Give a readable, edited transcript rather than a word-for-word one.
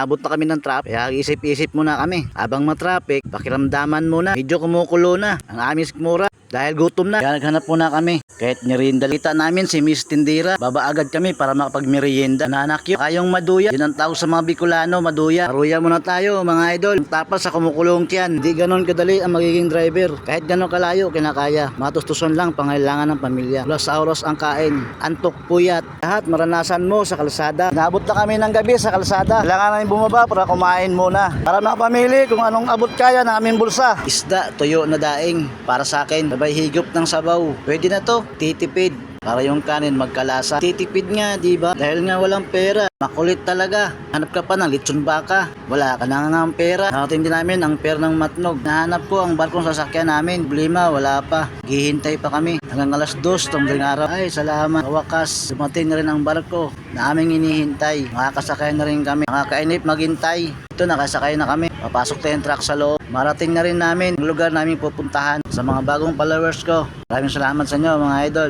Abot na kami ng traffic, kaya isip-isip muna kami. Habang matraffic, pakiramdaman muna. Medyo kumukulo na ang aming sikmura. Dahil gutom na, kaya naghanap muna kami. Kahit merienda, kita namin si Miss Tindira. Baba agad kami para makapagmerienda. Nanak yun, kayong maduya. Yun ang tawag sa mga Bicolano, maduya. Maruya muna tayo mga idol. Tapos sa kumukulong tiyan, hindi ganon kadali ang magiging driver. Kahit ganon kalayo, kinakaya. Matustuson lang, pangailangan ng pamilya. Oras sa oras ang kain. Antok, puyat. Lahat maranasan mo sa kalsada. Naabot na kami ng gabi sa kalsada. Kailangan namin bumaba para kumain muna. Para makapamili kung anong abot kaya ng aming bulsa. Isda, tuyo na daing. Para sa akin, sabay higop ng sabaw. Pwede na to, titipid. Para yung kanin magkalasa. Titipid nga, di ba? Dahil nga walang pera. Makulit talaga. Hanap ka pa ng lechon baka. Wala ka na nga ang pera. Nakating din namin ang pera ng matnog. Nahanap ko ang barkong sasakyan namin. Problema, wala pa. Gihintay pa kami. Hanggang alas 2, tumbling araw. Ay, salamat. Wakas, dumating na rin ang barko na aming inihintay. Makakasakay na rin kami. Nakakainip maghintay. Ito, nakasakay na kami. Papasok tayo yung truck sa loob. Marating na rin namin ang lugar namin pupuntahan. Sa mga bagong followers ko, maraming salamat sa inyo mga idol.